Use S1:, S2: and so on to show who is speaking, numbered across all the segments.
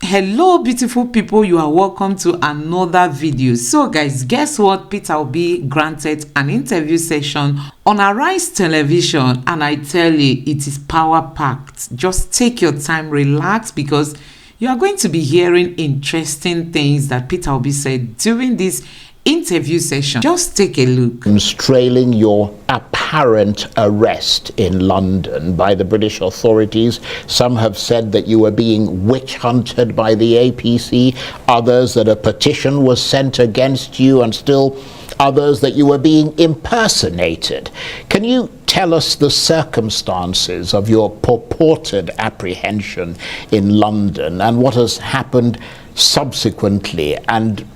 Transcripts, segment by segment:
S1: Hello beautiful people, you are welcome to another video. So guys, guess what? Peter Obi granted an interview session on Arise television, and I tell you, it is power packed. Just take your time, relax, because you are going to be hearing interesting things that Peter Obi said during this interview session. Just take a look.
S2: Trailing your apparent arrest in London by the British authorities. Some have said that you were being witch hunted by the APC, others that a petition was sent against you, and still others that you were being impersonated. Can you tell us the circumstances of your purported apprehension in London and what has happened subsequently, and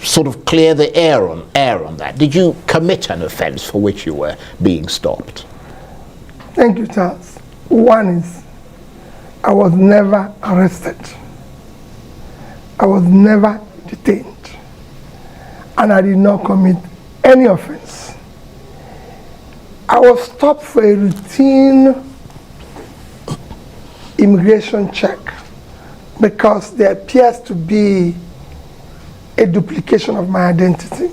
S2: sort of clear the air on that? Did you commit an offence for which you were being stopped?
S3: Thank you, Charles. One is, I was never arrested. I was never detained. And I did not commit any offence. I was stopped for a routine immigration check because there appears to be a duplication of my identity.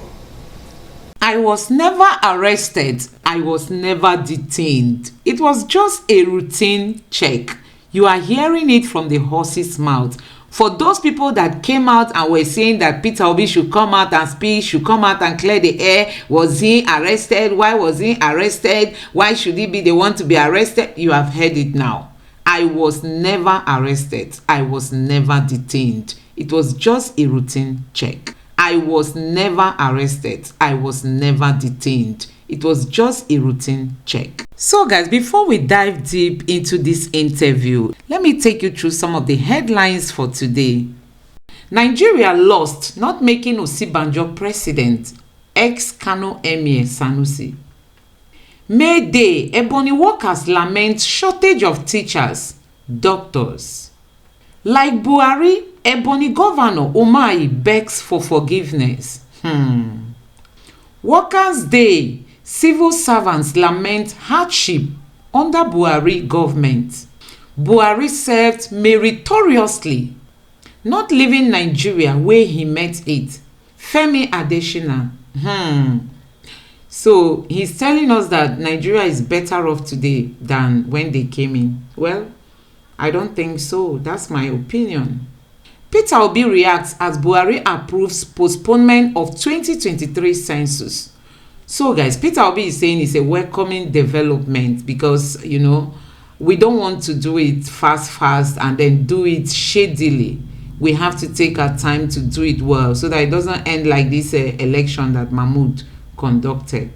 S1: I was never arrested. I was never detained. It was just a routine check. You are hearing it from the horse's mouth. For those people that came out and were saying that Peter Obi should come out and speak, should come out and clear the air, was he arrested? Why was he arrested? Why should he be the one to be arrested? You have heard it now. I was never arrested. I was never detained. It was just a routine check. I was never arrested. I was never detained. It was just a routine check. So guys, before we dive deep into this interview, let me take you through some of the headlines for today. Nigeria lost, not making Osibanjo president. Ex-Kano Emir Sanusi. May Day, Ebony workers lament shortage of teachers, doctors. Like Buhari, Ebony Governor Umahi begs for forgiveness. Workers' Day, civil servants lament hardship under Buhari government. Buhari served meritoriously, not leaving Nigeria where he met it. Femi Adesina. So he's telling us that Nigeria is better off today than when they came in. Well, I don't think so. That's my opinion. Peter Obi reacts as Buhari approves postponement of 2023 census. So guys, Peter Obi is saying it's a welcoming development because, you know, we don't want to do it fast and then do it shadily. We have to take our time to do it well so that it doesn't end like this election that Mahmoud conducted.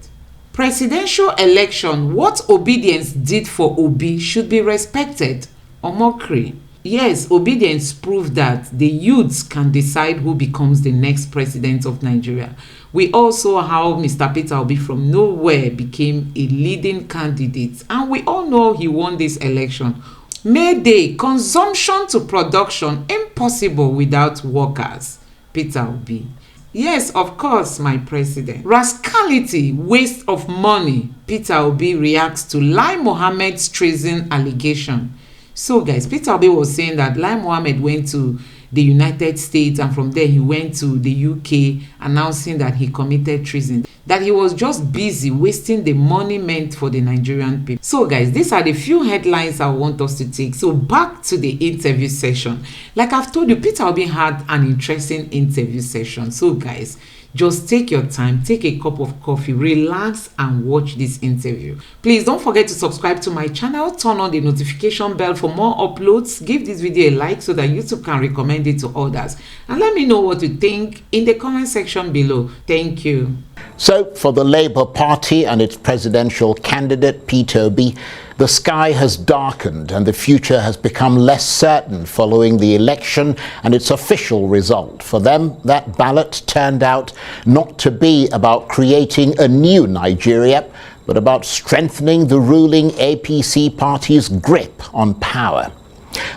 S1: Presidential election, what Obedience did for Obi should be respected. Omokri. Yes, Obedience proved that the youths can decide who becomes the next president of Nigeria. We also saw how Mr. Peter Obi from nowhere became a leading candidate, and we all know he won this election. May Day, consumption to production, impossible without workers. Peter Obi. Yes, of course, my president. Rascality, waste of money. Peter Obi reacts to Lai Mohammed's treason allegation. So guys, Peter Obi was saying that Lai Mohammed went to the United States and from there he went to the UK announcing that he committed treason, that he was just busy wasting the money meant for the Nigerian people. So guys, these are the few headlines I want us to take. So back to the interview session. Like I've told you, Peter Obi had an interesting interview session. So guys, just take your time, take a cup of coffee, relax and watch this interview. Please don't forget to subscribe to my channel, turn on the notification bell for more uploads, give this video a like so that YouTube can recommend it to others, and let me know what you think in the comment section below. Thank you.
S2: So for the Labour Party and its presidential candidate Peter Obi, the sky has darkened and the future has become less certain following the election and its official result. For them, that ballot turned out not to be about creating a new Nigeria, but about strengthening the ruling APC party's grip on power.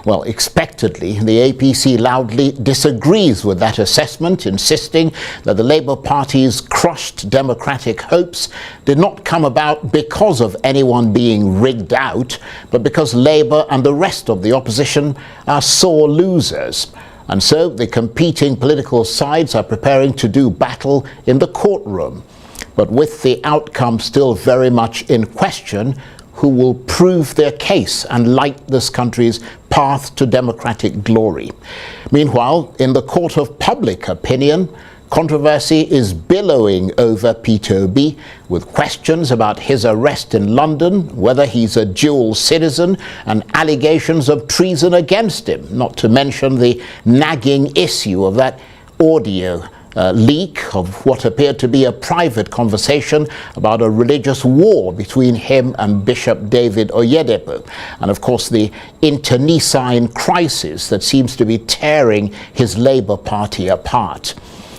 S2: Well, expectedly, the APC loudly disagrees with that assessment, insisting that the Labour Party's crushed democratic hopes did not come about because of anyone being rigged out, but because Labour and the rest of the opposition are sore losers. And so the competing political sides are preparing to do battle in the courtroom. But with the outcome still very much in question, who will prove their case and light this country's path to democratic glory? Meanwhile, in the court of public opinion, controversy is billowing over Peter Obi, with questions about his arrest in London, whether he's a dual citizen, and allegations of treason against him, not to mention the nagging issue of that audio leak of what appeared to be a private conversation about a religious war between him and Bishop David Oyedepo, and of course the internecine crisis that seems to be tearing his Labour Party apart.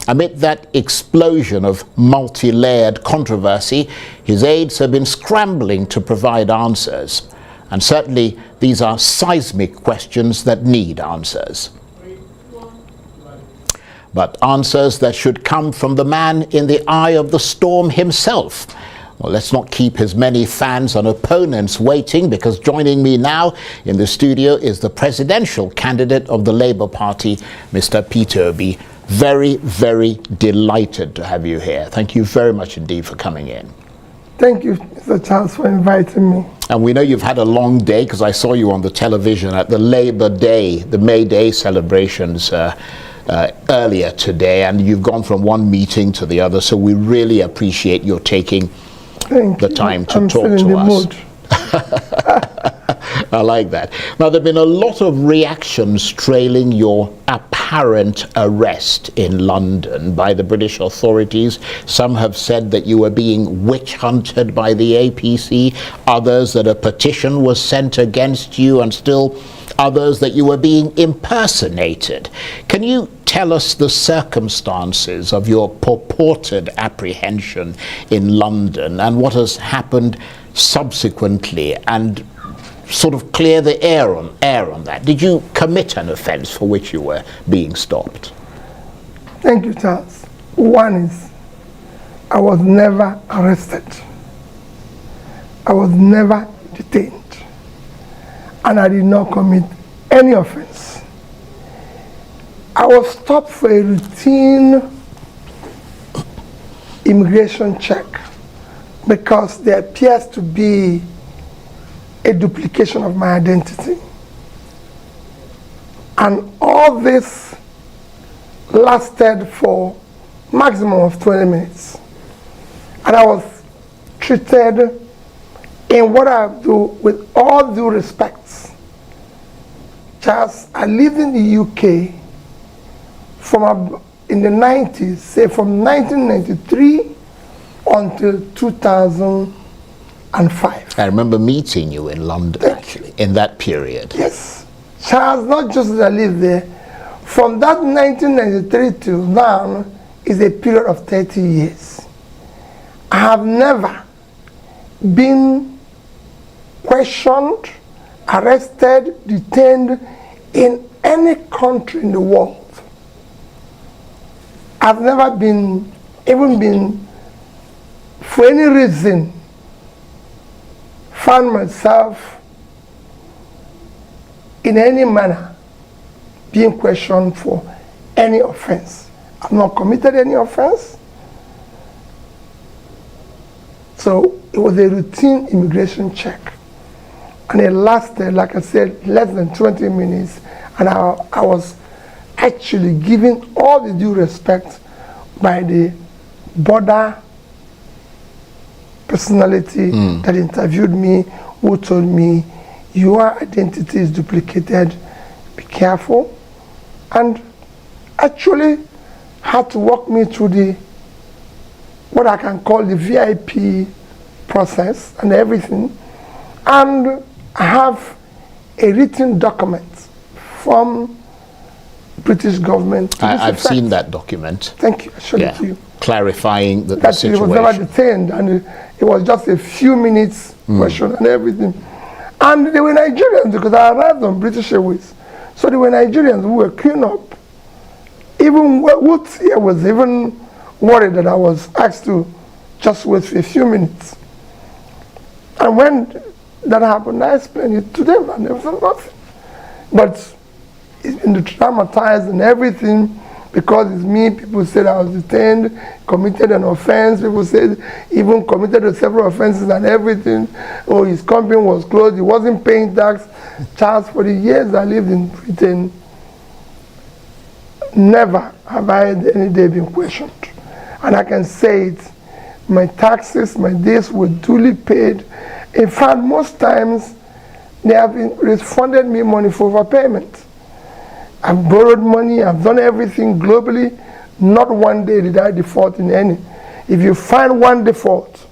S2: Amid that explosion of multi-layered controversy, his aides have been scrambling to provide answers. And certainly these are seismic questions that need answers. But answers that should come from the man in the eye of the storm himself. Well, let's not keep his many fans and opponents waiting, because joining me now in the studio is the presidential candidate of the Labour Party, Mr. Peter Obi. Very, very delighted to have you here. Thank you very much indeed for coming in.
S3: Thank you, Mr. Charles, for inviting me.
S2: And we know you've had a long day, because I saw you on the television at the Labour Day, the May Day celebrations earlier today, and you've gone from one meeting to the other, so we really appreciate your taking the time to talk to us. I like that. Now, there have been a lot of reactions trailing your apparent arrest in London by the British authorities. Some have said that you were being witch hunted by the APC, others that a petition was sent against you, and still others that you were being impersonated. Can you tell us the circumstances of your purported apprehension in London and what has happened subsequently, and sort of clear the air on that? Did you commit an offence for which you were being stopped?
S3: Thank you, Charles. One is, I was never arrested. I was never detained. And I did not commit any offense. I was stopped for a routine immigration check because there appears to be a duplication of my identity. And all this lasted for maximum of 20 minutes. And I was treated in what I do with all due respect. Charles, I lived in the UK in the 90s, say from 1993 until 2005. I
S2: remember meeting you in London, actually, in that period.
S3: Yes. Charles, not just that I lived there, from that 1993 till now is a period of 30 years. I have never been questioned, arrested, detained in any country in the world. I've never been, for any reason, found myself in any manner being questioned for any offense. I've not committed any offense. So it was a routine immigration check. And it lasted, like I said, less than 20 minutes. And I was actually given all the due respect by the border personality that interviewed me, who told me, your identity is duplicated, be careful. And actually had to walk me through what I can call the VIP process and everything. And I have a written document from British government.
S2: I've seen that document.
S3: Thank you. I showed it to you.
S2: Clarifying the situation.
S3: He was never detained, and it was just a few minutes question and everything. And they were Nigerians because I arrived on British Airways. So they were Nigerians who were queuing up. Even Woods here was even worried that I was asked to just wait for a few minutes. And when that happened, I explained it to them, and there was nothing. But he's been traumatized and everything. Because it's me, people said I was detained, committed an offense. People said even committed several offenses and everything. Oh, his company was closed. He wasn't paying tax. Charles, for the years I lived in Britain, never have I had any day been questioned. And I can say it, my taxes, my days were duly paid. In fact, most times they have refunded me money for overpayment. I've borrowed money, I've done everything globally. Not one day did I default in any. If you find one default,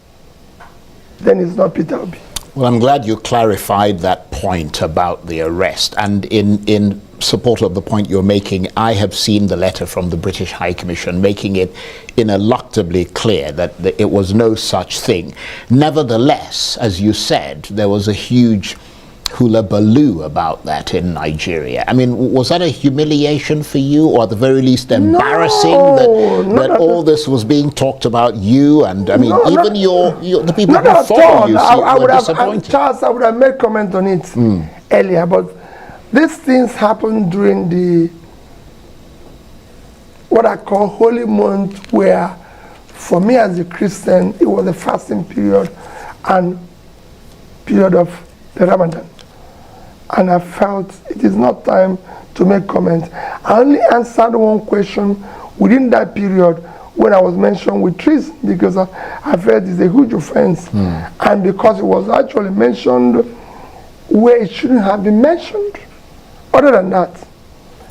S3: then it's not Peter Obi.
S2: Well, I'm glad you clarified that point about the arrest. And in support of the point you're making, I have seen the letter from the British High Commission making it ineluctably clear that it was no such thing. Nevertheless, as you said, there was a huge hula-baloo about that in Nigeria. I mean, was that a humiliation for you, or at the very least embarrassing that all this was being talked about you, and I mean, even the people who follow you were disappointed?
S3: Charles, I would have made comment on it earlier, but these things happened during the, what I call holy month, where for me as a Christian, it was a fasting period and period of the Ramadan. And I felt it is not time to make comments. I only answered one question within that period when I was mentioned with treason, because I felt it's a huge offense. And because it was actually mentioned where it shouldn't have been mentioned. Other than that,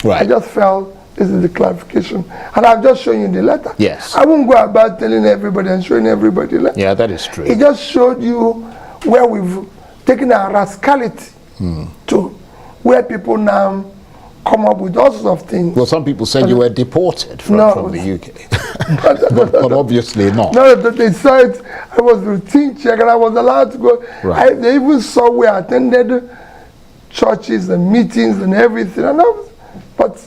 S3: I just felt this is the clarification. And I've just shown you the letter.
S2: Yes.
S3: I won't go about telling everybody and showing everybody the letter.
S2: Yeah, that is true.
S3: It just showed you where we've taken our rascality to where people now come up with all sorts of things.
S2: Well, some people said you were deported from the UK. but obviously not.
S3: No, they saw it. I was routine check and I was allowed to go.
S2: Right.
S3: They even saw where I attended churches and meetings and everything. But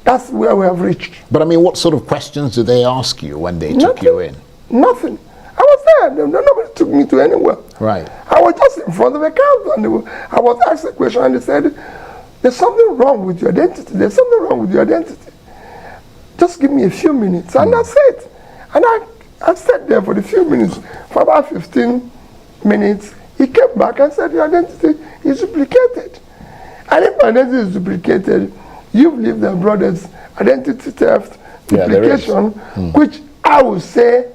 S3: that's where we have reached.
S2: But I mean, what sort of questions did they ask you when they took you in?
S3: Nothing. I was there. Nobody took me to anywhere.
S2: Right.
S3: I was just in front of a council and I was asked a question and they said, there's something wrong with your identity. There's something wrong with your identity. Just give me a few minutes. And that's it. And I sat there for the few minutes. For about 15 minutes, he came back and said, your identity is duplicated. And if my identity is duplicated, you've lived abroad as identity theft, duplication, which I would say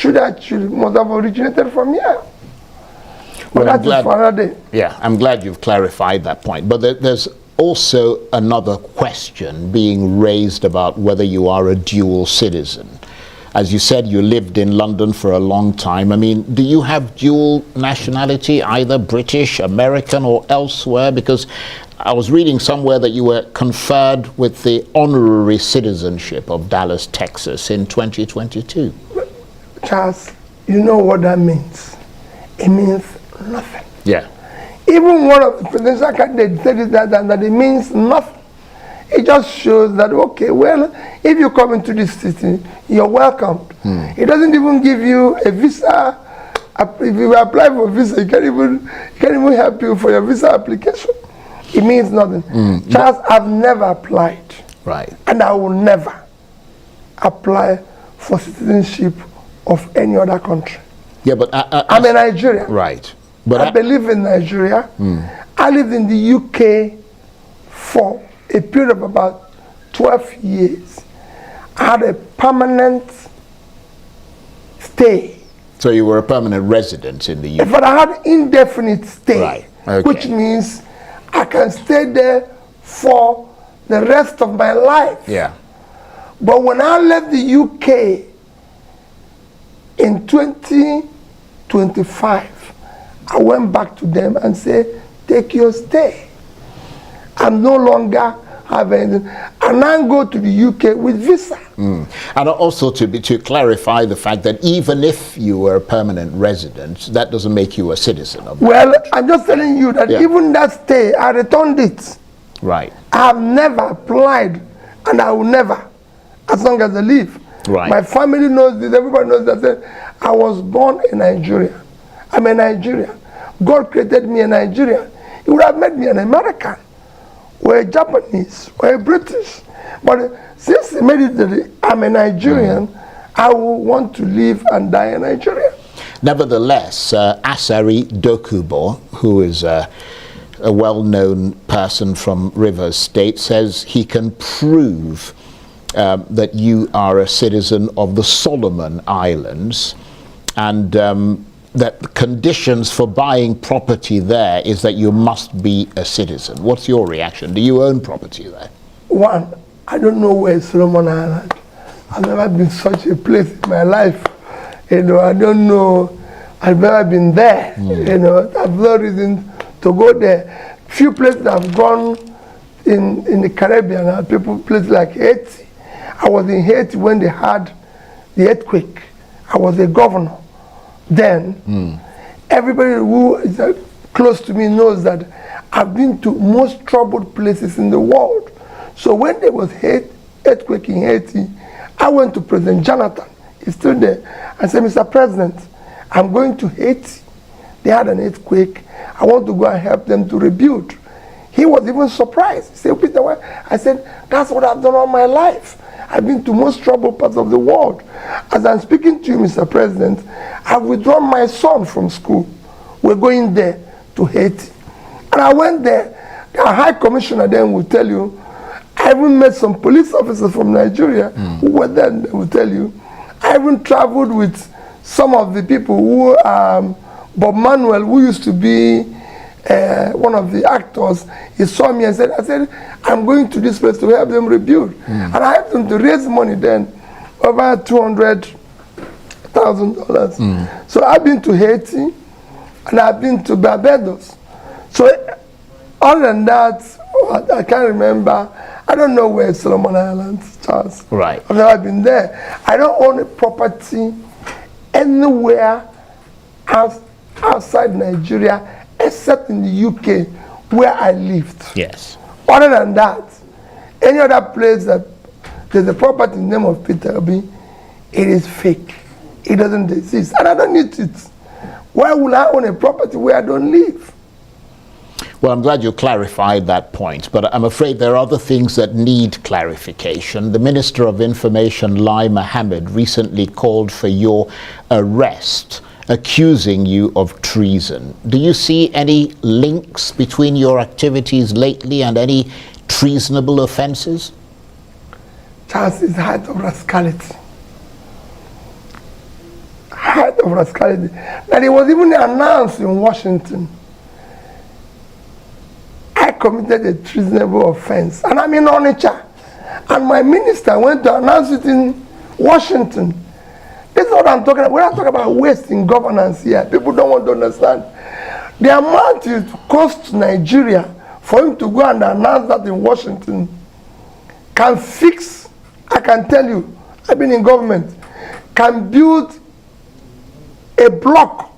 S3: must have originated from here. But
S2: Well,
S3: that's for another day.
S2: Yeah, I'm glad you've clarified that point. But there's also another question being raised about whether you are a dual citizen. As you said, you lived in London for a long time. I mean, do you have dual nationality, either British, American, or elsewhere? Because I was reading somewhere that you were conferred with the honorary citizenship of Dallas, Texas in 2022.
S3: Charles, you know what that means. It means nothing.
S2: Yeah.
S3: Even one of the presidential candidates said that it means nothing. It just shows that, okay, well, if you come into this city, you're welcomed. It doesn't even give you a visa. If you apply for a visa, it can't even help you for your visa application. It means nothing. Charles, I've never applied.
S2: Right.
S3: And I will never apply for citizenship of any other country.
S2: Yeah, but
S3: I'm a Nigerian.
S2: Right. But
S3: I believe in Nigeria. I lived in the UK for a period of about 12 years. I had a permanent stay.
S2: So you were a permanent resident in the UK?
S3: But I had indefinite stay,
S2: right. Okay.
S3: Which means I can stay there for the rest of my life.
S2: Yeah.
S3: But when I left the UK in 2025, I went back to them and said, take your stay. I'm no longer having, and I go to the UK with visa.
S2: And also to clarify the fact that even if you were a permanent resident, that doesn't make you a citizen of
S3: Well, I'm just telling you that even that stay, I returned it.
S2: Right.
S3: I have never applied, and I will never, as long as I live.
S2: Right.
S3: My family knows this, everybody knows that. I was born in Nigeria. I'm a Nigerian. God created me a Nigerian. He would have made me an American. were Japanese, were British. But since he made it that I'm a Nigerian, I will want to live and die in Nigeria.
S2: Nevertheless, Asari Dokubo, who is a well-known person from Rivers State, says he can prove that you are a citizen of the Solomon Islands, and that the conditions for buying property there is that you must be a citizen. What's your reaction? Do you own property there?
S3: One, I don't know where is Solomon Island. I've never been such a place in my life. I don't know. I've never been there. I've no reason to go there. Few places I've gone in the Caribbean, places like Haiti. I was in Haiti when they had the earthquake. I was a governor then. Everybody who is close to me knows that I've been to most troubled places in the world. So when there was earthquake in Haiti, I went to President Jonathan. He's still there. I said, Mr. President, I'm going to Haiti. They had an earthquake. I want to go and help them to rebuild. He was even surprised. He said, Peter, why? I said, that's what I've done all my life. I've been to most troubled parts of the world. As I'm speaking to you, Mr. President, I've withdrawn my son from school. We're going there to Haiti. And I went there. The High Commissioner then will tell you, I even met some police officers from Nigeria who were there, and they will tell you. I even traveled with some of the people who, Bob Manuel, who used to be one of the actors, he saw me and said, I'm going to this place to help them rebuild. And I helped them to raise money then, over $200,000. So I've been to Haiti, and I've been to Barbados. So other than that, I can't remember. I don't know where Solomon Islands, Charles.
S2: Right.
S3: I've never been there. I don't own a property anywhere outside Nigeria, except in the UK, where I lived.
S2: Yes.
S3: Other than that, any other place that there's a property in the name of Peter Obi, it is fake. It doesn't exist, and I don't need it. Why would I own a property where I don't live?
S2: Well, I'm glad you clarified that point, but I'm afraid there are other things that need clarification. The Minister of Information, Lai Mohammed, recently called for your arrest, accusing you of treason. Do you see any links between your activities lately and any treasonable offenses?
S3: Charles is height of rascality. Height of rascality. That it was even announced in Washington. I committed a treasonable offense, and I'm in Onitsha. And my minister went to announce it in Washington. This is what I'm talking about. We're not talking about waste in governance here. People don't want to understand. The amount it costs Nigeria for him to go and announce that in Washington can fix, I can tell you, I've been in government, can build a block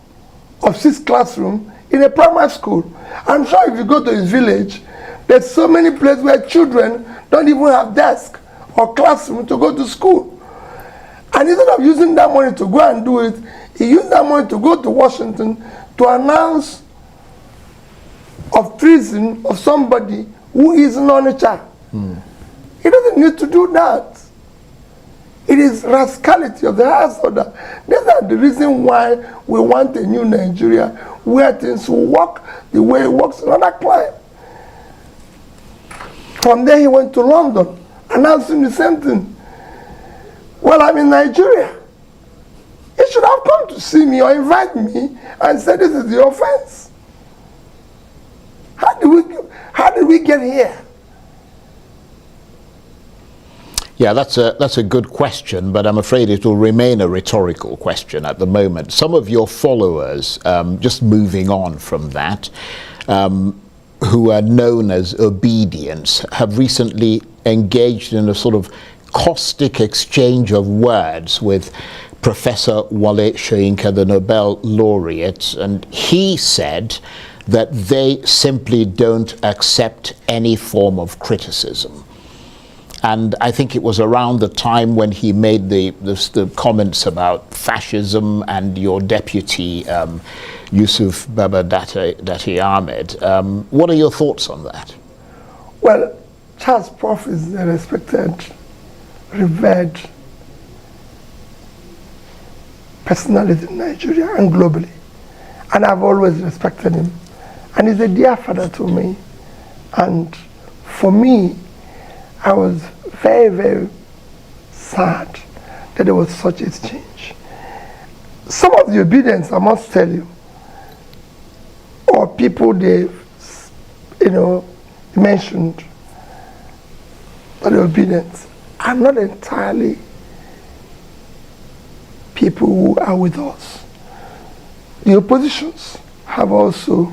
S3: of 6 classrooms in a primary school. I'm sure if you go to his village, there's so many places where children don't even have desk or classroom to go to school. And instead of using that money to go and do it, he used that money to go to Washington to announce of treason of somebody who is not a child. He doesn't need to do that. It is rascality of the highest order. These are the reason why we want a new Nigeria where things will work the way it works in other clime. From there he went to London, announcing the same thing. Well, I'm in Nigeria. He should have come to see me or invite me and said this is the offense. How did we get here?
S2: Yeah, that's a good question, but I'm afraid it will remain a rhetorical question at the moment. Some of your followers, just moving on from that, who are known as Obidient, have recently engaged in a sort of caustic exchange of words with Professor Wale Soyinka, the Nobel laureate, and he said that they simply don't accept any form of criticism. And I think it was around the time when he made the comments about fascism and your deputy, Yusuf Baba Dati Ahmed. What are your thoughts on that?
S3: Well, Charles Prof is a respected, revered personality in Nigeria and globally. And I've always respected him. And he's a dear father to me. And for me, I was very, very sad that there was such a change. Some of the obedience, I must tell you, or people they, mentioned that the obedience are not entirely people who are with us. The oppositions have also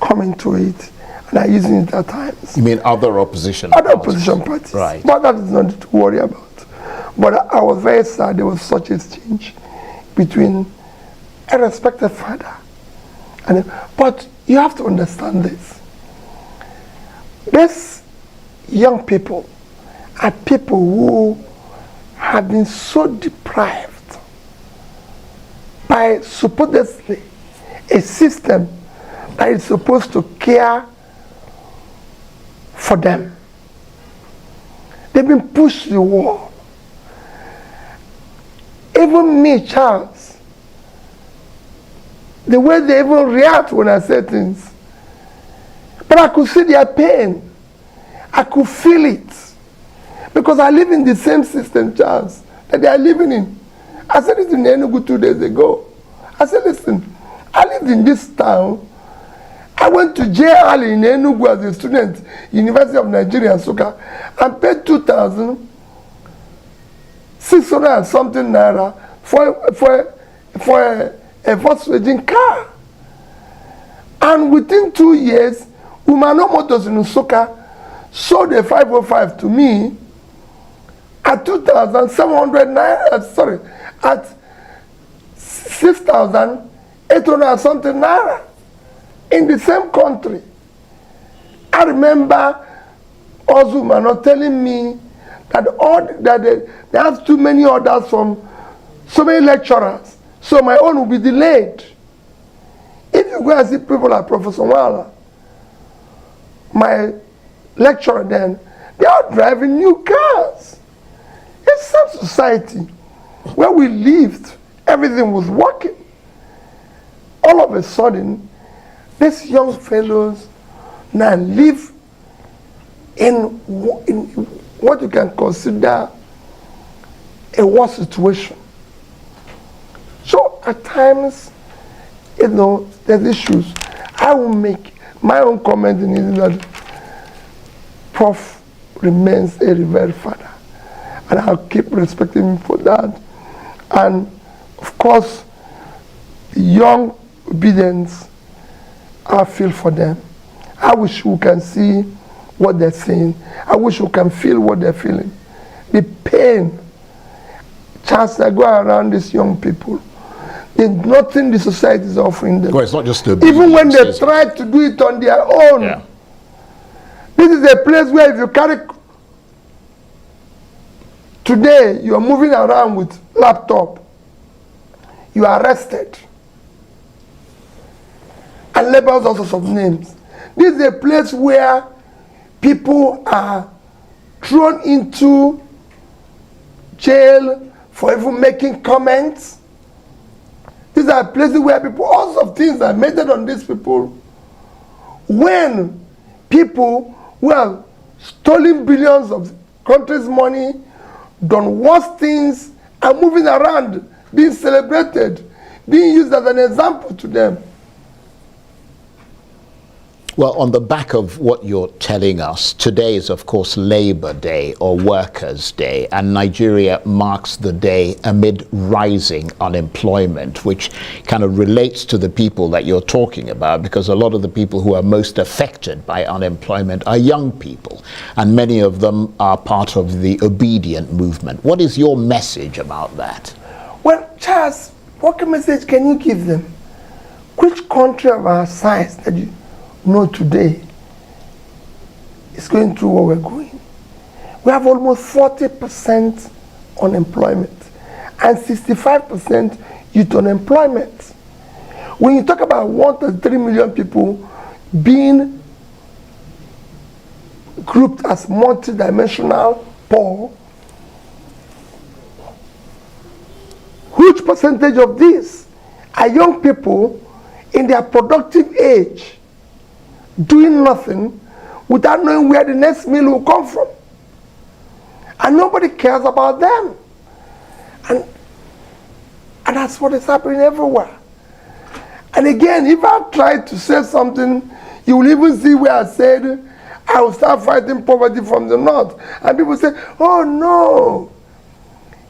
S3: come into it and are using it at times.
S2: You mean other opposition
S3: Other
S2: parties?
S3: opposition parties.
S2: Right.
S3: But that is not to worry about. But I was very sad there was such a change between a respected father and but you have to understand this. These young people are people who have been so deprived by supposedly a system that is supposed to care for them. They've been pushed to the wall. Even me, Charles, the way they even react when I say things, but I could see their pain. I could feel it. Because I live in the same system, Charles, that they are living in. I said it in Enugu 2 days ago. I said, listen, I lived in this town. I went to JL in Enugu as a student, University of Nigeria, Nsukka, and paid 2,600 and something naira for a Volkswagen car. And within 2 years, Umano Motors in Nsukka sold a 505 to me at 2,700 naira, sorry, at 6,800 and something naira in the same country. I remember Ozumano telling me that they have too many orders from so many lecturers, so my own will be delayed. If you go and see people like Professor Wala, my lecturer then, they are driving new cars. It's some society where we lived, everything was working. All of a sudden, these young fellows now live in what you can consider a war situation. So at times, there's issues. I will make my own comment in it that Prof remains a revered father, and I'll keep respecting him for that. And of course, the young obedience, I feel for them. I wish we can see what they're saying. I wish we can feel what they're feeling. The pain, chance I go around these young people, there's nothing the society is offering them.
S2: Well, it's not just
S3: even when they try to do it on their own.
S2: Yeah.
S3: This is a place where if you carry today, you are moving around with laptop, you are arrested and labels all sorts of names. This is a place where people are thrown into jail for even making comments. These are places where people, all sorts of things are meted on these people. When people who have stolen billions of country's money, done worse things, are moving around, being celebrated, being used as an example to them.
S2: Well, on the back of what you're telling us, today is, of course, Labor Day or Workers' Day, and Nigeria marks the day amid rising unemployment, which kind of relates to the people that you're talking about, because a lot of the people who are most affected by unemployment are young people, and many of them are part of the Obidient movement. What is your message about that?
S3: Well, Charles, what message can you give them? Which country of our size that you know today is going through what we're going? We have almost 40% unemployment and 65% youth unemployment. When you talk about 1 to 3 million people being grouped as multidimensional poor, huge percentage of these are young people in their productive age doing nothing without knowing where the next meal will come from. And nobody cares about them. And that's what is happening everywhere. And again, if I try to say something, you will even see where I said, I will start fighting poverty from the north. And people say, oh no,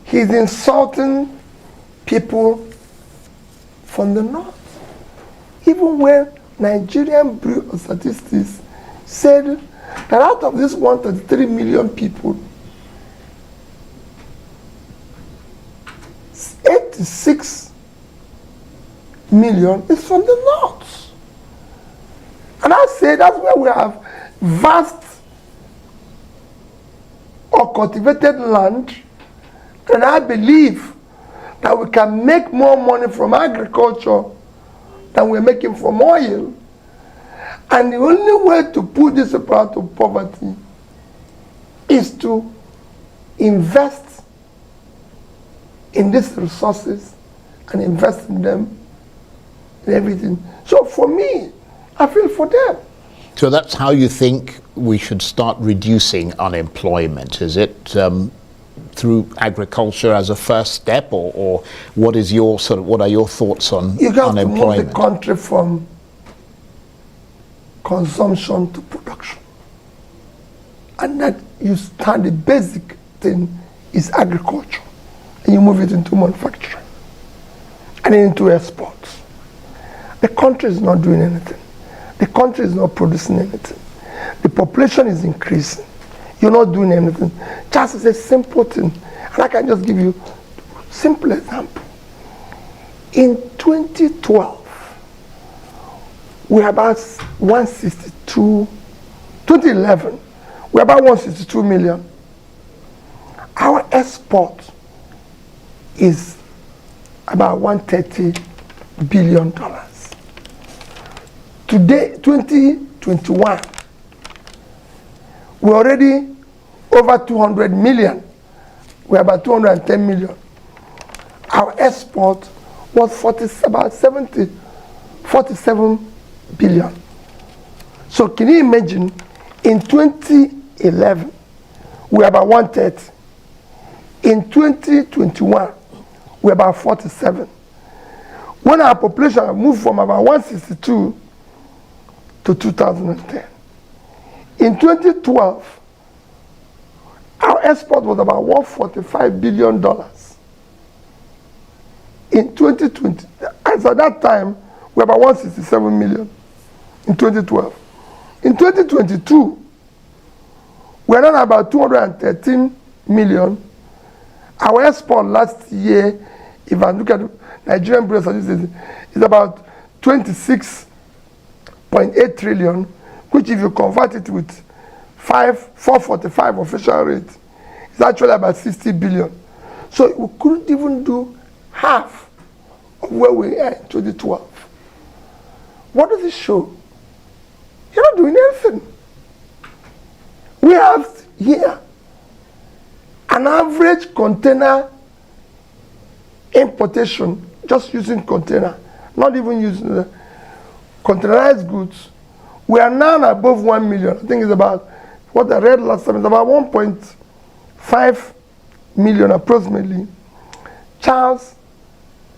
S3: he's insulting people from the north. Even when Nigerian Bureau of Statistics said that out of this 133 million people, 86 million is from the north. And I say that's where we have vast or cultivated land, and I believe that we can make more money from agriculture than we're making from oil. And the only way to put this people out of poverty is to invest in these resources and invest in them in everything. So for me, I feel for them.
S2: So that's how you think we should start reducing unemployment, is it? Through agriculture as a first step, or what is your what are your thoughts on
S3: you have
S2: unemployment?
S3: To move the country from consumption to production. And that you start, the basic thing is agriculture. And you move it into manufacturing and then into exports. The country is not doing anything. The country is not producing anything. The population is increasing. You're not doing anything. Just as a simple thing. And I can just give you a simple example. In 2012, we're about 162, 2011, we're about 162 million. Our export is about $130 billion. Today, 2021, we're already over 200 million. We're about 210 million. Our export was about 47 billion. So can you imagine, in 2011, we're about 130. In 2021, we're about 47. When our population moved from about 162 to 2010. In 2012, our export was about $145 billion. In 2020, as at that time, we were about 167 million in 2012. In 2022, we are now about 213 million. Our export last year, if I look at Nigerian Bureau of Statistics, is about 26.8 trillion, which if you convert it with 445 official rate, it's actually about 60 billion. So we couldn't even do half of where we are in 2012. What does it show? You're not doing anything. We have here an average container importation, just using container, not even using the containerized goods. We are now above 1 million. I think it's about, what I read last time, it's about 1.5 million approximately. Charles,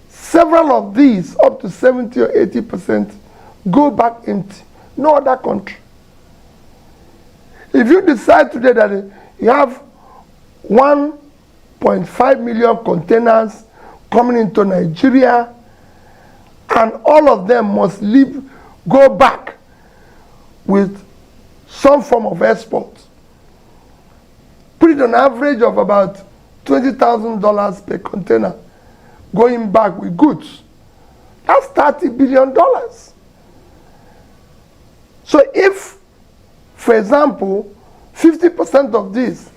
S3: several of these, up to 70 or 80%, go back empty. No other country. If you decide today that you have 1.5 million containers coming into Nigeria, and all of them must go back with some form of export, put it on average of about $20,000 per container going back with goods. That's $30 billion. So if, for example, 50% of this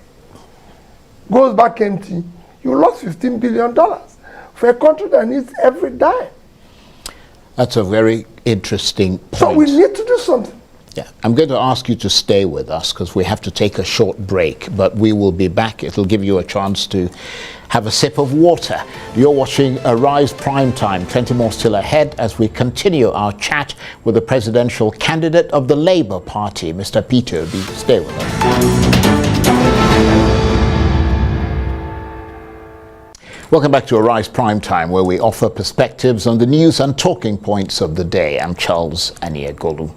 S3: goes back empty, you lost $15 billion for a country that needs every dime.
S2: That's a very interesting point.
S3: So we need to do something.
S2: Yeah, I'm going to ask you to stay with us because we have to take a short break, but we will be back. It'll give you a chance to have a sip of water. You're watching Arise Primetime. 20 more still ahead as we continue our chat with the presidential candidate of the Labour Party, Mr. Peter Obi. Stay with us. Welcome back to Arise Primetime, where we offer perspectives on the news and talking points of the day. I'm Charles Aniegolu.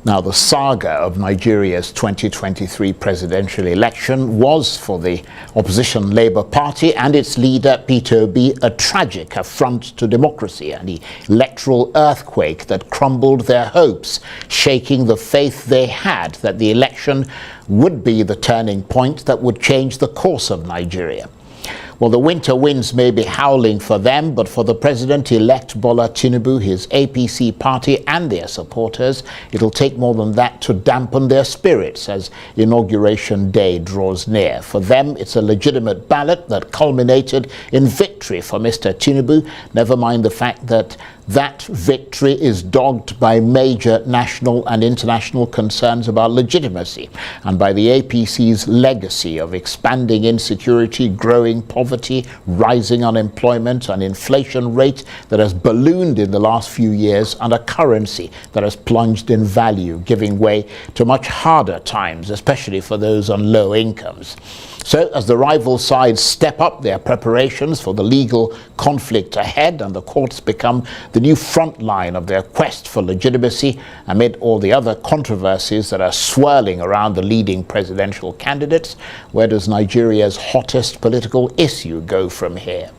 S2: Now, the saga of Nigeria's 2023 presidential election was for the opposition Labour Party and its leader Peter Obi a tragic affront to democracy, an electoral earthquake that crumbled their hopes, shaking the faith they had that the election would be the turning point that would change the course of Nigeria. Well, the winter winds may be howling for them, but for the President-elect Bola Tinubu, his APC party and their supporters, it'll take more than that to dampen their spirits as Inauguration Day draws near. For them, it's a legitimate ballot that culminated in victory for Mr. Tinubu, never mind the fact that that victory is dogged by major national and international concerns about legitimacy and by the APC's legacy of expanding insecurity, growing poverty, rising unemployment, an inflation rate that has ballooned in the last few years, and a currency that has plunged in value, giving way to much harder times, especially for those on low incomes. So as the rival sides step up their preparations for the legal conflict ahead and the courts become the new front line of their quest for legitimacy amid all the other controversies that are swirling around the leading presidential candidates, where does Nigeria's hottest political issue go from here?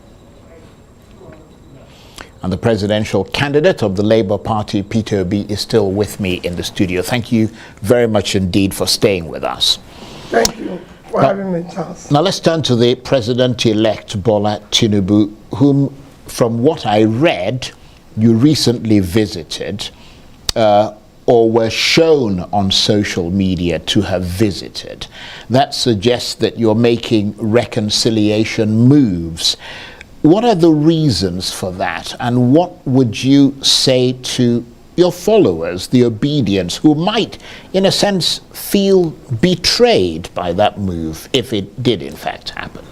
S2: And the presidential candidate of the Labour Party, Peter Obi, is still with me in the studio. Thank you very much indeed for staying with us.
S3: Thank you for having me, Charles.
S2: Now let's turn to the president-elect Bola Tinubu, whom, from what I read, you recently visited or were shown on social media to have visited. That suggests that you're making reconciliation moves. What are the reasons for that, and what would you say to your followers, the Obedients, who might, in a sense, feel betrayed by that move, if it did in fact happen?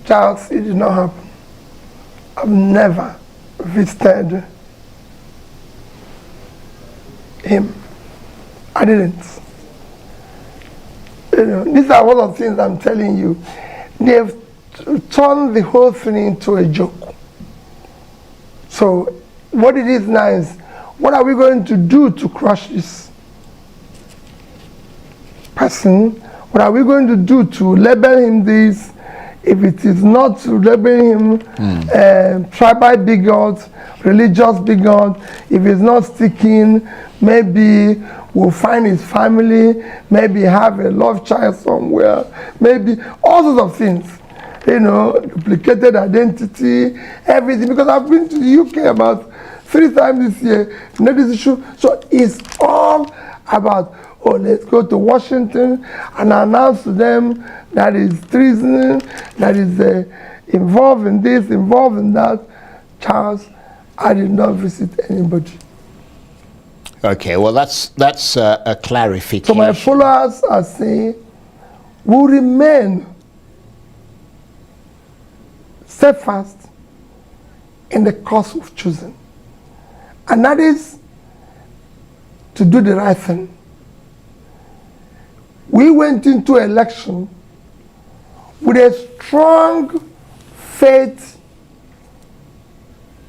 S3: Charles, it did not happen. I've never visited him. I didn't. You know, these are one of the things I'm telling you. They've turned the whole thing into a joke. So what it is now is, what are we going to do to crush this person? What are we going to do to label him this? If it is not to label him tribal bigot, religious bigot, if it's not sticking, maybe we'll find his family, maybe have a love child somewhere, maybe all sorts of things. You know, duplicated identity, everything. Because I've been to the UK about 3 times this year, not this issue. So it's all about, oh, let's go to Washington and announce to them that is treason, that is involved in this, involved in that. Charles, I did not visit anybody.
S2: Okay, well, that's a clarification.
S3: So my followers are saying, will remain steadfast in the cause we've chosen. And that is to do the right thing. We went into election with a strong faith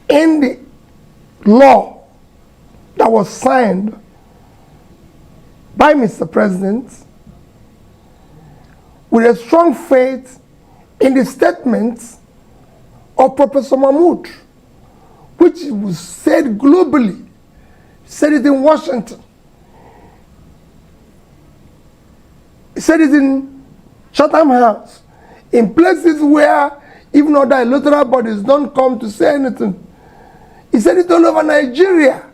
S3: in the law that was signed by Mr. President, with a strong faith in the statements of Professor Mahmoud, which was said globally, said it in Washington, said it in Chatham House, in places where even other electoral bodies don't come to say anything. He said it all over Nigeria.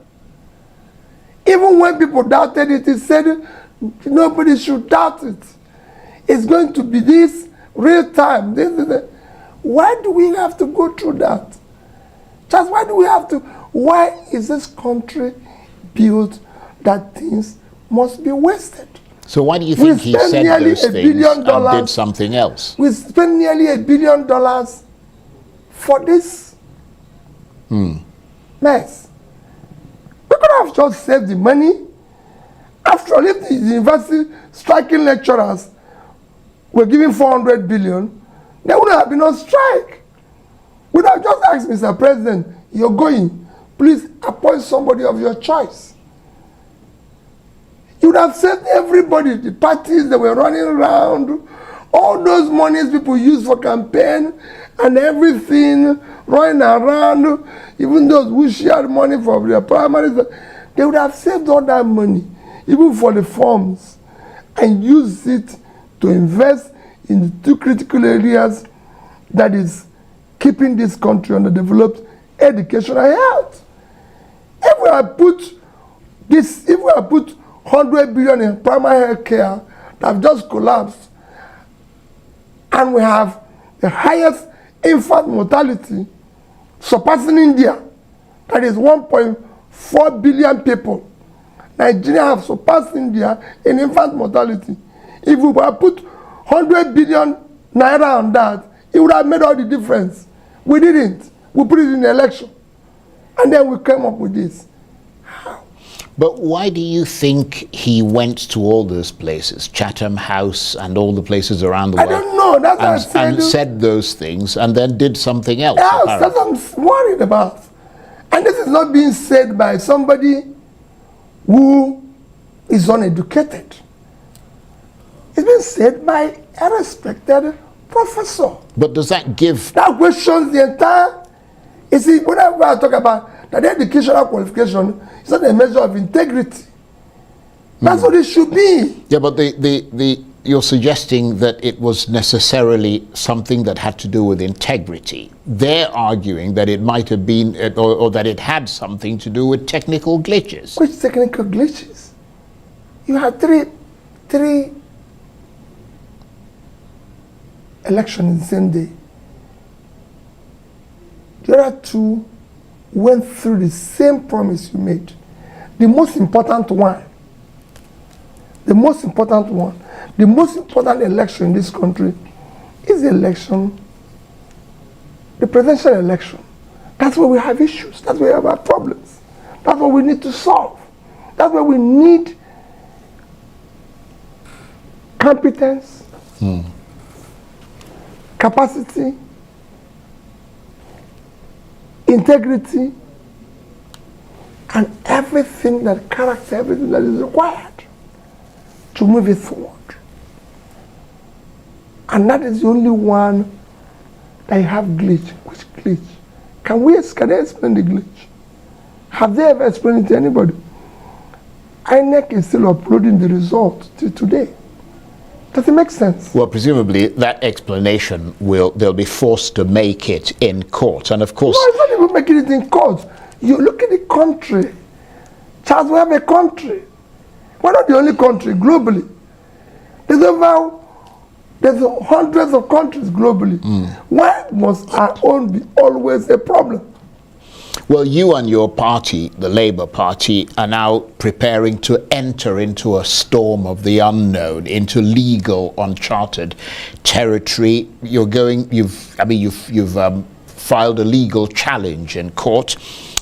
S3: Even when people doubted it, he said nobody should doubt it. It's going to be this real time. Why do we have to go through that? Just why do we have to? Why is this country built that things must be wasted.
S2: So why do you think he said those things and did something else?
S3: We spent nearly $1 billion for this mess. We could have just saved the money. After all, if the university striking lecturers were giving 400 billion, there would have been no strike. We would have just asked Mr. President, you're going, please appoint somebody of your choice. You would have saved everybody, the parties that were running around, all those monies people use for campaign and everything, running around, even those who shared money for their primaries, they would have saved all that money, even for the forms, and use it to invest in the two critical areas that is keeping this country underdeveloped: education and health. If we have put 100 billion in primary health care that have just collapsed, and we have the highest infant mortality, surpassing India, that is 1.4 billion people. Nigeria have surpassed India in infant mortality. If we had put 100 billion naira on that, it would have made all the difference. We didn't. We put it in the election. And then we came up with this. How?
S2: But why do you think he went to all those places, Chatham House and all the places around the world?
S3: I don't know. That's what
S2: and said those things and then did something else?
S3: Yes, that's what I'm worried about. And this is not being said by somebody who is uneducated. It's been said by a respected professor.
S2: But does that give...
S3: That questions the entire... You see, whenever I talk about that educational qualification, it's not a measure of integrity. That's what it should be.
S2: Yeah, but you're suggesting that it was necessarily something that had to do with integrity. They're arguing that it might have been, or that it had something to do with technical glitches.
S3: Which technical glitches? You had three elections the same day. The other two went through the same promise you made. The most important election in this country is the election, the presidential election. That's where we have issues. That's where we have our problems. That's what we need to solve. That's where we need competence, capacity, integrity, and everything that is required to move it forward. And that is the only one that you have glitch. Which glitch? Can they explain the glitch? Have they ever explained it to anybody? INEC is still uploading the results till today. Does it make sense?
S2: Well, presumably that explanation they'll be forced to make it in court. And of course...
S3: No, it's not even making it in court. You look at the country. Charles, we have a country. We're not the only country globally. There's hundreds of countries globally. Why must our own be always a problem?
S2: Well, you and your party, the Labour Party, are now preparing to enter into a storm of the unknown, into legal, uncharted territory. You've filed a legal challenge in court.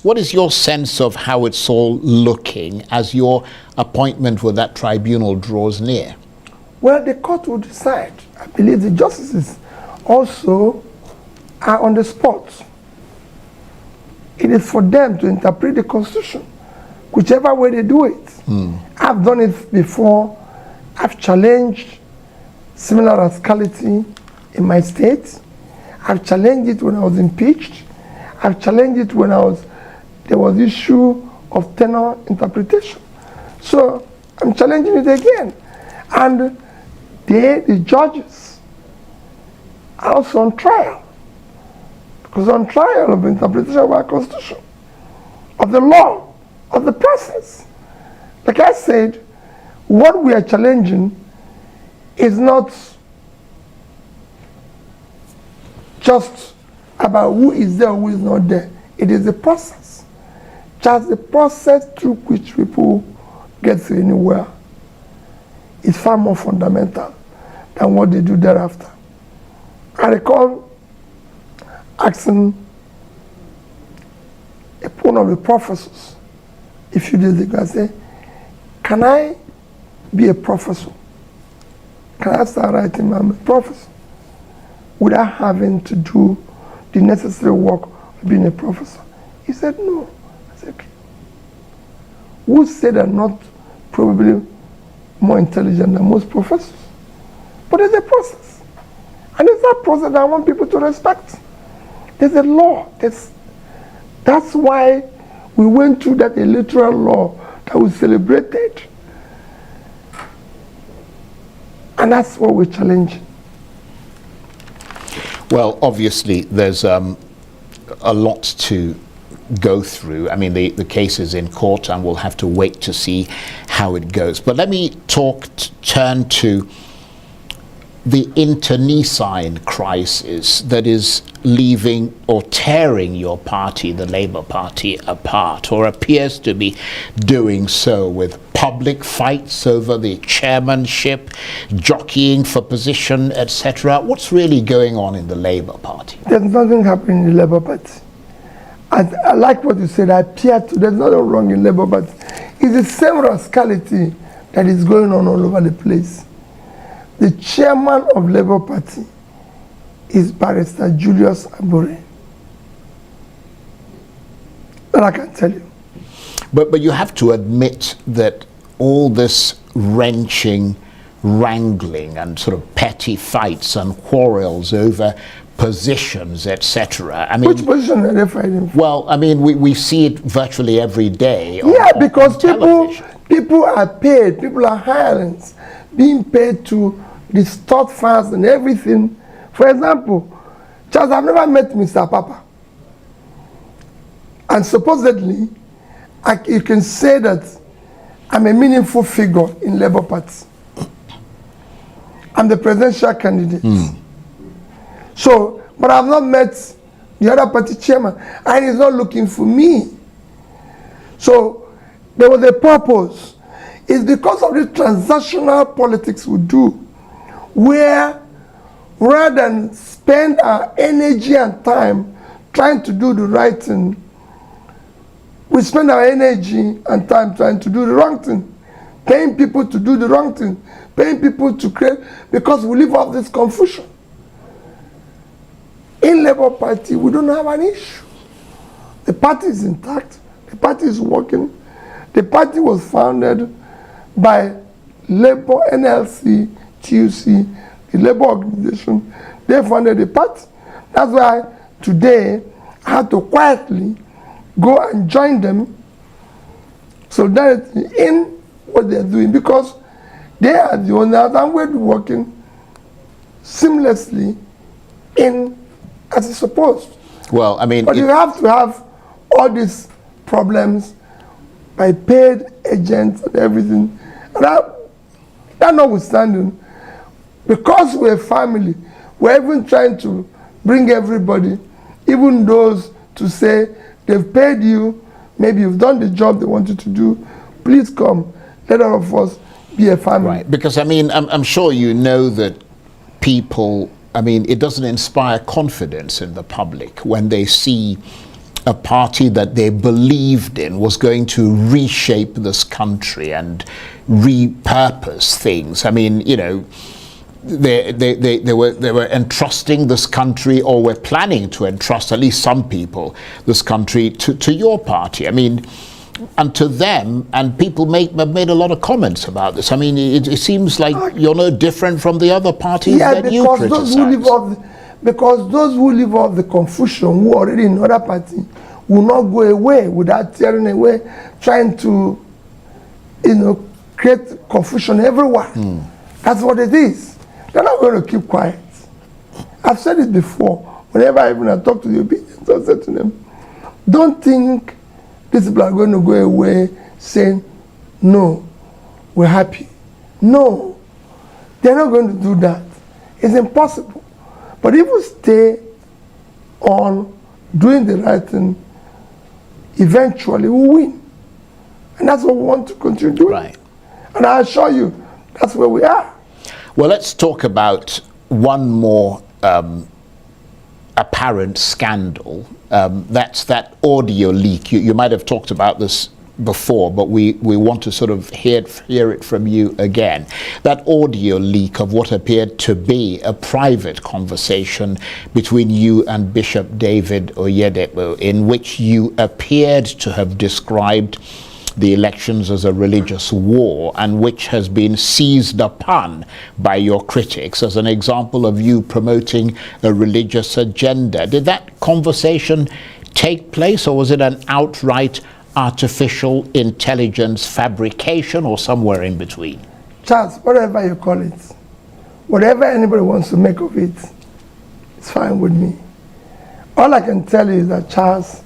S2: What is your sense of how it's all looking as your appointment with that tribunal draws near?
S3: Well, the court will decide. I believe the justices also are on the spot. It is for them to interpret the Constitution, whichever way they do it. I've done it before. I've challenged similar rascality in my state. I've challenged it when I was impeached. I've challenged it when there was issue of tenor interpretation. So I'm challenging it again. And the judges are also on trial. Because on trial of interpretation of our Constitution, of the law, of the process. Like I said, what we are challenging is not just about who is there or who is not there. It is the process. Just the process through which people get to anywhere is far more fundamental than what they do thereafter. I recall asking one of the professors a few days ago, I said, can I be a professor? Can I start writing I'm a professor without having to do the necessary work of being a professor? He said, no. I said, okay. Who said I'm not probably more intelligent than most professors? But there's a process. And it's that process that I want people to respect. There's a law. That's why we went through that electoral law that we celebrated. And that's what we're challenging.
S2: Well, obviously, there's a lot to go through. I mean, the case is in court, and we'll have to wait to see how it goes. But let me turn to the internecine crisis that is leaving or tearing your party, the Labour Party, apart, or appears to be doing so, with public fights over the chairmanship, jockeying for position, etc. What's really going on in the Labour Party?
S3: There's nothing happening in the Labour Party. I like what you said. There's nothing wrong in Labour Party. It's the same rascality that is going on all over the place. The chairman of Labour Party is Barrister Julius Abure. That I can tell you.
S2: But you have to admit that all this wrenching, wrangling, and sort of petty fights and quarrels over positions, etc. I mean,
S3: which position are they fighting for?
S2: Well, I mean, we see it virtually every day.
S3: Because people are paid, people are hirelings, being paid to distort facts and everything. For example, Charles, I've never met Mr. Papa. And supposedly, you can say that I'm a meaningful figure in Labour Party. I'm the presidential candidate. So, but I've not met the other party chairman, and he's not looking for me. So, there was a purpose. It's because of the transactional politics we do, where rather than spend our energy and time trying to do the right thing, we spend our energy and time trying to do the wrong thing, paying people to do the wrong thing, paying people to create, because we live off this confusion. In Labour Party, we don't have an issue. The party is intact. The party is working. The party was founded by Labour, NLC, TUC, the Labour organization. They founded the party. That's why today I had to quietly go and join them solidarity in what they're doing, because they are the owners and we're working seamlessly in as it's supposed.
S2: Well, I mean,
S3: but you have to have all these problems by paid agents and everything. And that notwithstanding, because we're a family, we're even trying to bring everybody, even those to say they've paid you, maybe you've done the job they wanted to do, please come, let all of us be a family.
S2: Right, because I mean, I'm sure you know that people, I mean, it doesn't inspire confidence in the public when they see a party that they believed in was going to reshape this country and repurpose things. I mean, you know, they were entrusting this country, or were planning to entrust, at least some people, this country to your party. I mean, and to them, and people have made a lot of comments about this. I mean, it seems like you're no different from the other parties that you criticize.
S3: Because those who live off the confusion, who are already in other party, will not go away without tearing away, trying to, create confusion everywhere. That's what it is. They're not going to keep quiet. I've said it before. Whenever I talk to the Obidient, I said to them, don't think these people are going to go away saying, no, we're happy. No, they're not going to do that. It's impossible. But if we stay on doing the right thing, eventually will win. And that's what we want to continue doing.
S2: Right.
S3: And I assure you, that's where we are.
S2: Well, let's talk about one more apparent scandal. That's that audio leak. You might have talked about this before, but we want to sort of hear it from you again. That audio leak of what appeared to be a private conversation between you and Bishop David Oyedepo, in which you appeared to have described the elections as a religious war, and which has been seized upon by your critics as an example of you promoting a religious agenda. Did that conversation take place, or was it an outright artificial intelligence fabrication, or somewhere in between?
S3: Charles, whatever you call it, whatever anybody wants to make of it, it's fine with me. All I can tell you is that, Charles,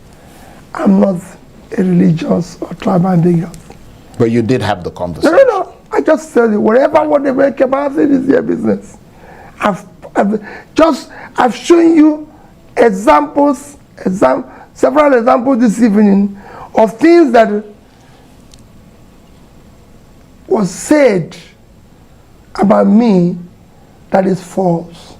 S3: I'm not a religious or tribal bigot.
S2: But you did have the conversation.
S3: No. I just tell you, what they make about it is their business. I've shown you several examples this evening of things that was said about me that is false.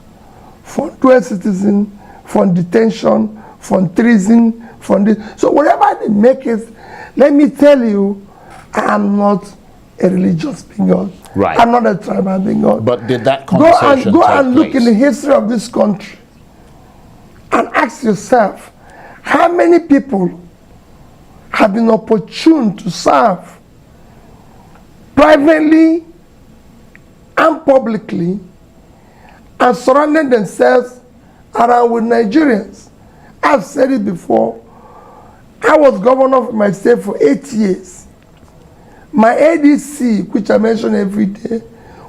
S3: From dual citizen, from detention, from treason, from this. So whatever they make it, let me tell you, I am not a religious bigot.
S2: Right.
S3: I'm not a tribal bigot.
S2: But did that conversation
S3: Go
S2: take
S3: and look
S2: place?
S3: in the history of this country and ask yourself, how many people have been opportune to serve privately and publicly and surrounded themselves around with Nigerians? I've said it before. I was governor of my state for 8 years. My ADC, which I mention every day,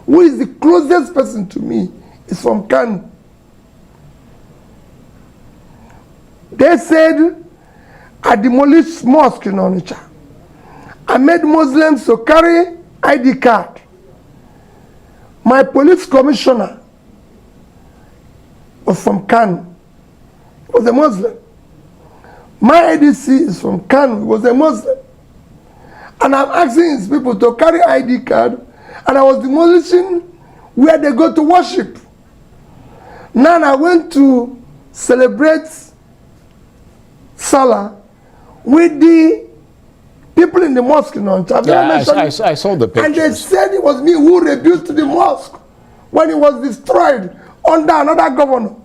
S3: who is the closest person to me, is from Kano. They said, I demolished mosque in Onitsha. I made Muslims to carry ID card. My police commissioner was from Kano. He was a Muslim. My ADC is from Kano. He was a Muslim. And I'm asking his people to carry ID card, and I was demolishing where they go to worship. Now I went to celebrate Salah with the people in the mosque in Onitsha.
S2: Yeah, I saw the pictures.
S3: And they said it was me who rebuilt the mosque when it was destroyed under another governor.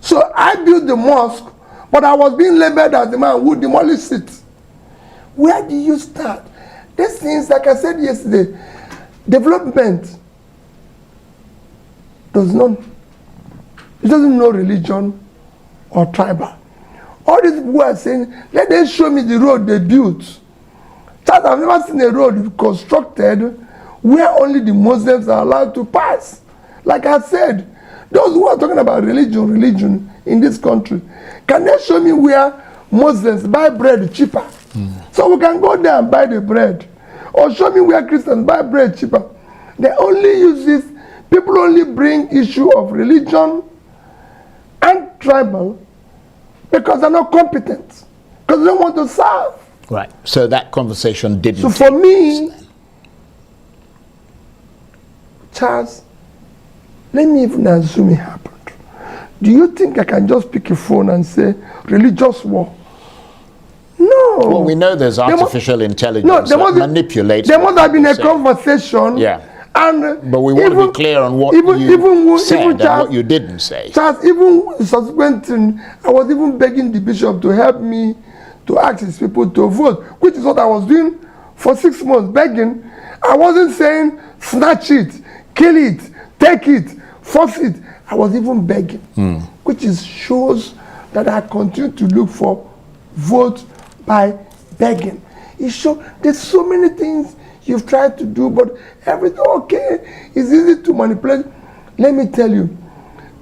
S3: So I built the mosque, but I was being labeled as the man who demolished it. Where do you start? These things, like I said yesterday, development doesn't know religion or tribal. All these people are saying, let them show me the road they built. I've never seen a road constructed where only the Muslims are allowed to pass. Like I said, those who are talking about religion in this country, can they show me where Muslims buy bread cheaper? So we can go there and buy the bread. Or show me where Christians buy bread cheaper. They only use this. People only bring issue of religion and tribal because they're not competent. Because they don't want to serve.
S2: Right. So that conversation didn't.
S3: So for me, Charles, let me even assume it happened. Do you think I can just pick a phone and say religious war? No.
S2: Well, we know there's artificial intelligence that manipulates.
S3: There must have been a conversation.
S2: Yeah.
S3: And
S2: but we want to be clear on what you said and what you didn't say.
S3: Charles, even subsequent, I was even begging the bishop to help me to ask his people to vote, which is what I was doing for 6 months, begging. I wasn't saying snatch it, kill it, take it, force it. I was even begging, which shows that I continue to look for vote by begging. It shows there's so many things you've tried to do, but everything okay. It's easy to manipulate. Let me tell you,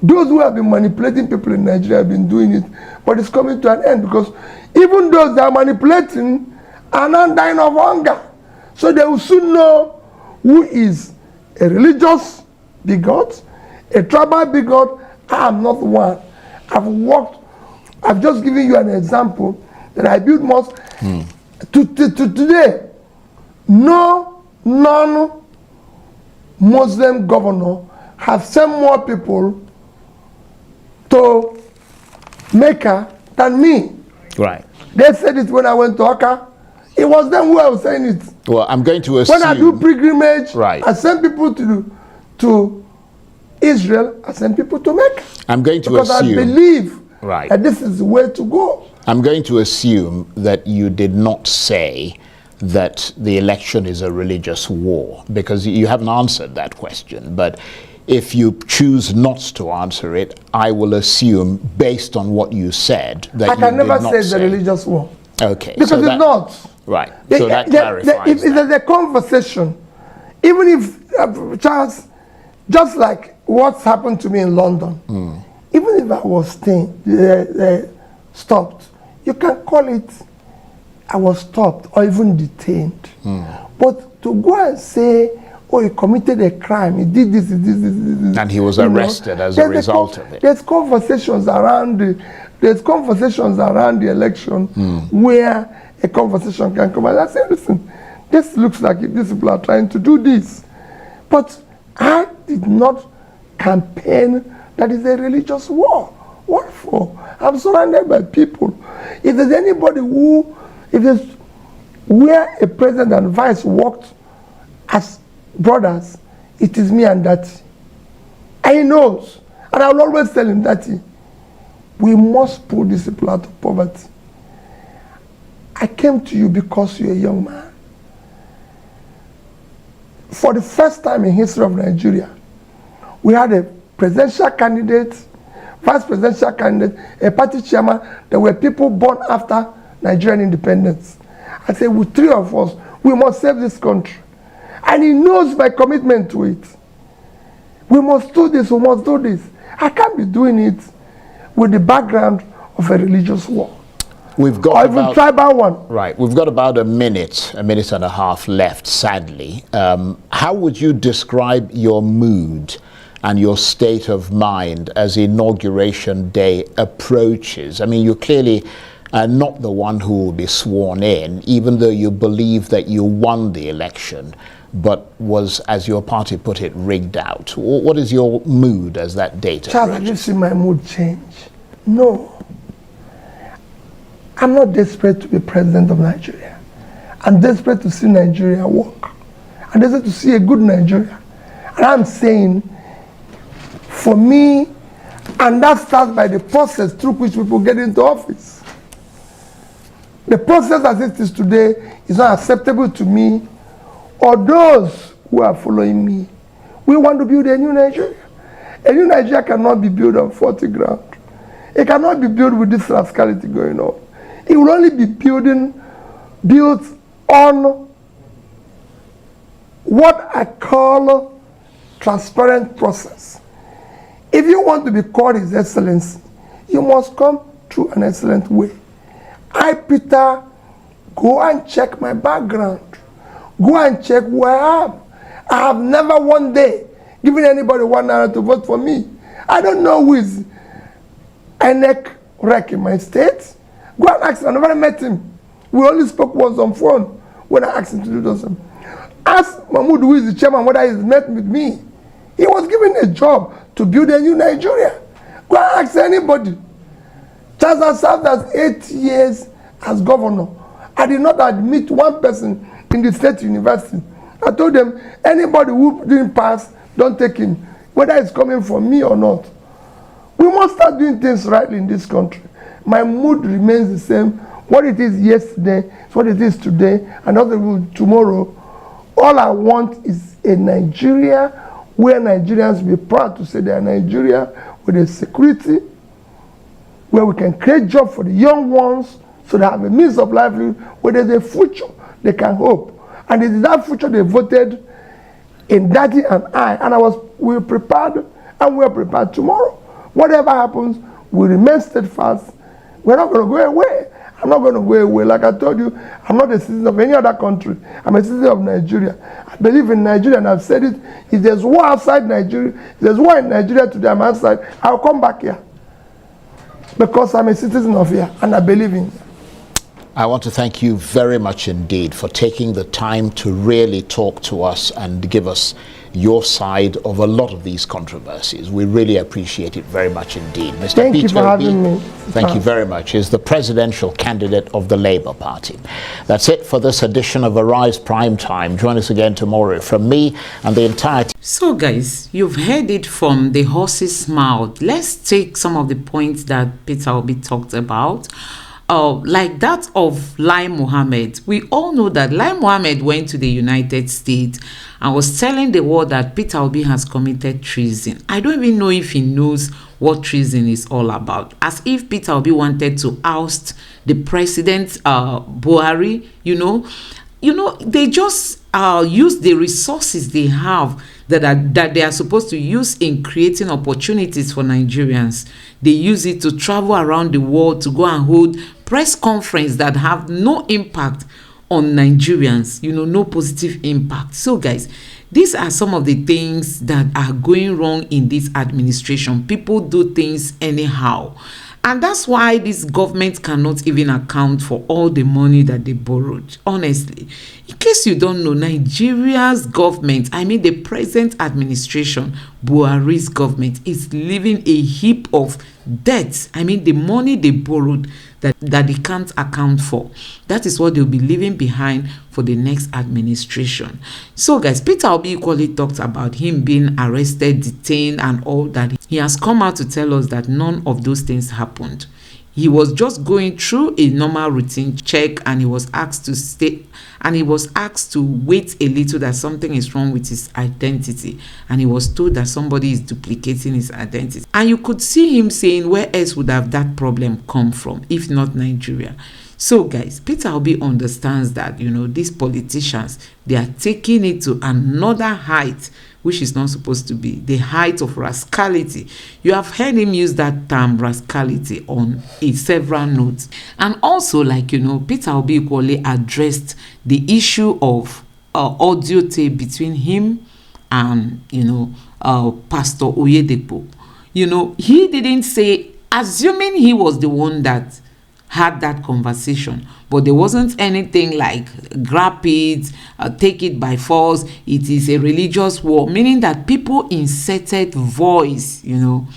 S3: those who have been manipulating people in Nigeria have been doing it, but it's coming to an end because even those that are manipulating are not dying of hunger. So they will soon know who is a religious bigot, a tribal bigot. I am not one. I've just given you an example that I build mosques. To today, no non-Muslim governor have sent more people to Mecca than me.
S2: Right.
S3: They said it when I went to Akka. It was them who I was saying it.
S2: Well, I'm going to assume...
S3: When I do pilgrimage,
S2: right.
S3: I send people to Israel, I send people to Mecca.
S2: I'm going to
S3: because
S2: assume...
S3: I believe
S2: right.
S3: that this is the way to go.
S2: I'm going to assume that you did not say that the election is a religious war, because you haven't answered that question. But if you choose not to answer it, I will assume, based on what you said, that
S3: I can never say it's
S2: say
S3: a religious war.
S2: Okay.
S3: Because
S2: so
S3: it's not.
S2: Right. So that clarifies
S3: if there's a conversation, even if, Charles, just like what's happened to me in London, even if I was stopped, you can call it I was stopped or even detained. But to go and say, oh, he committed a crime, he did this,
S2: and he was arrested as a result of it.
S3: There's conversations around the election where a conversation can come and I say, listen, this looks like these people are trying to do this. But I did not campaign that is a religious war. What for? I'm surrounded by people. If there's anybody where a president and vice worked as brothers, it is me and Daddy. And he knows. And I will always tell him, Daddy, we must pull these people out of poverty. I came to you because you're a young man. For the first time in history of Nigeria, we had a presidential candidate, vice presidential candidate, a party chairman. There were people born after Nigerian independence. I said, with three of us, we must save this country. And he knows my commitment to it. We must do this, we must do this. I can't be doing it with the background of a religious war.
S2: We've got
S3: or even tribal one.
S2: Right. We've got about a minute and a half left, sadly. How would you describe your mood and your state of mind as Inauguration Day approaches? I mean, you clearly are not the one who will be sworn in, even though you believe that you won the election, but was, as your party put it, rigged out. What is your mood as that date
S3: Charles,
S2: approaches?
S3: have you seen my mood change? No. I'm not desperate to be president of Nigeria. I'm desperate to see Nigeria work. I'm desperate to see a good Nigeria. And I'm saying, for me, and that starts by the process through which people get into office. The process as it is today is not acceptable to me or those who are following me. We want to build a new Nigeria. A new Nigeria cannot be built on faulty ground. It cannot be built with this rascality going on. It will only be built on what I call transparent process. If you want to be called His Excellency, you must come through an excellent way. I, Peter, go and check my background. Go and check who I am. I have never one day given anybody $1 to vote for me. I don't know who is Inec rec in my state. Go and ask him. I never met him. We only spoke once on phone when I asked him to do those things. Ask Mahmoud, who is the chairman, whether he's met with me. He was given a job to build a new Nigeria. Go and ask anybody. Charles has served as 8 years as governor. I did not admit one person in the state university. I told them, anybody who didn't pass, don't take him, whether it's coming from me or not. We must start doing things rightly in this country. My mood remains the same. What it is yesterday is what it is today, and not tomorrow. All I want is a Nigeria where Nigerians will be proud to say they are Nigeria, with a security, where we can create jobs for the young ones so they have a means of livelihood, where there's a future they can hope. And it is that future they voted in Daddy and I. And we were prepared, and we are prepared tomorrow. Whatever happens, we remain steadfast. We're not going to go away. I'm not going to go away. Like I told you, I'm not a citizen of any other country. I'm a citizen of Nigeria. I believe in Nigeria, and I've said it. If there's war outside Nigeria, if there's war in Nigeria today, I'm outside, I'll come back here. Because I'm a citizen of here, and I believe in it.
S2: I want to thank you very much indeed for taking the time to really talk to us and give us your side of a lot of these controversies. We really appreciate it very much indeed. Mr.
S3: Thank
S2: Peter
S3: you for
S2: Obi,
S3: having me.
S2: thank you very much, is the presidential candidate of the Labour Party. That's it for this edition of Arise Prime Time. Join us again tomorrow from me and the entire team.
S1: So guys, you've heard it from the horse's mouth. Let's take some of the points that Peter Obi talked about. Like that of Lai Mohammed. We all know that Lai Mohammed went to the United States and was telling the world that Peter Obi has committed treason. I don't even know if he knows what treason is all about. As if Peter Obi wanted to oust the president, Buhari, they just use the resources they have that they are supposed to use in creating opportunities for Nigerians. They use it to travel around the world to go and hold press conference that have no impact on Nigerians, no positive impact. So guys, these are some of the things that are going wrong in this administration. People do things anyhow. And that's why this government cannot even account for all the money that they borrowed. Honestly, in case you don't know, Nigeria's government, the present administration, Buhari's government, is leaving a heap of debts. The money they borrowed that they can't account for. That is what they'll be leaving behind for the next administration. So guys, Peter Obi equally talked about him being arrested, detained, and all that. He has come out to tell us that none of those things happened. He was just going through a normal routine check, and he was asked to stay, and he was asked to wait a little, that something is wrong with his identity, and he was told that somebody is duplicating his identity. And you could see him saying, where else would have that problem come from if not Nigeria? So guys, Peter Obi understands that these politicians, they are taking it to another height, which is not supposed to be the height of rascality. You have heard him use that term rascality on several notes. And also, Peter Obi equally addressed the issue of audio tape between him and Pastor Oyedepo. He didn't say, assuming he was the one that had that conversation, but there wasn't anything like grab it, take it by force, it is a religious war, meaning that people inserted voice in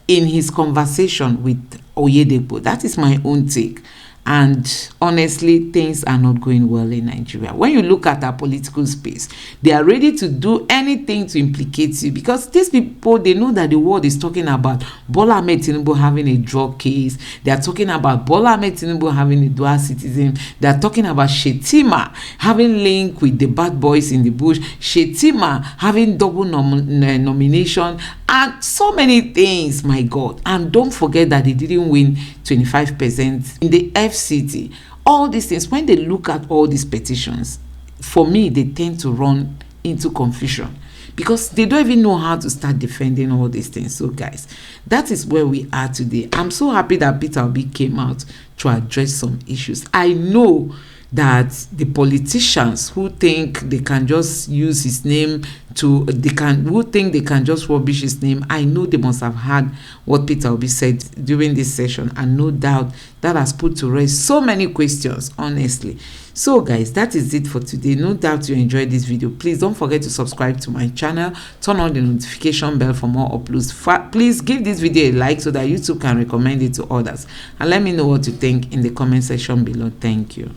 S1: his conversation with Oyedepo. That is my own take. And honestly, things are not going well in Nigeria. When you look at our political space, they are ready to do anything to implicate you, because these people, they know that the world is talking about Bola Ahmed Tinubu having a drug case. They are talking about Bola Ahmed Tinubu having a dual citizen. They are talking about Shetima having link with the bad boys in the bush, Shetima having double nomination, and so many things, my God. And don't forget that they didn't win 25% in the FCT. All these things, when they look at all these petitions, for me, they tend to run into confusion, because they don't even know how to start defending all these things. So guys, that is where we are today. I'm so happy that Peter Obi came out to address some issues. I know that the politicians who think they can just use his name who think they can just rubbish his name, I know they must have heard what Peter Obi said during this session, and no doubt that has put to rest so many questions, honestly. So guys, that is it for today. No doubt you enjoyed this video. Please don't forget to subscribe to my channel, turn on the notification bell for more uploads. Please give this video a like so that YouTube can recommend it to others, and let me know what you think in the comment section below. Thank you.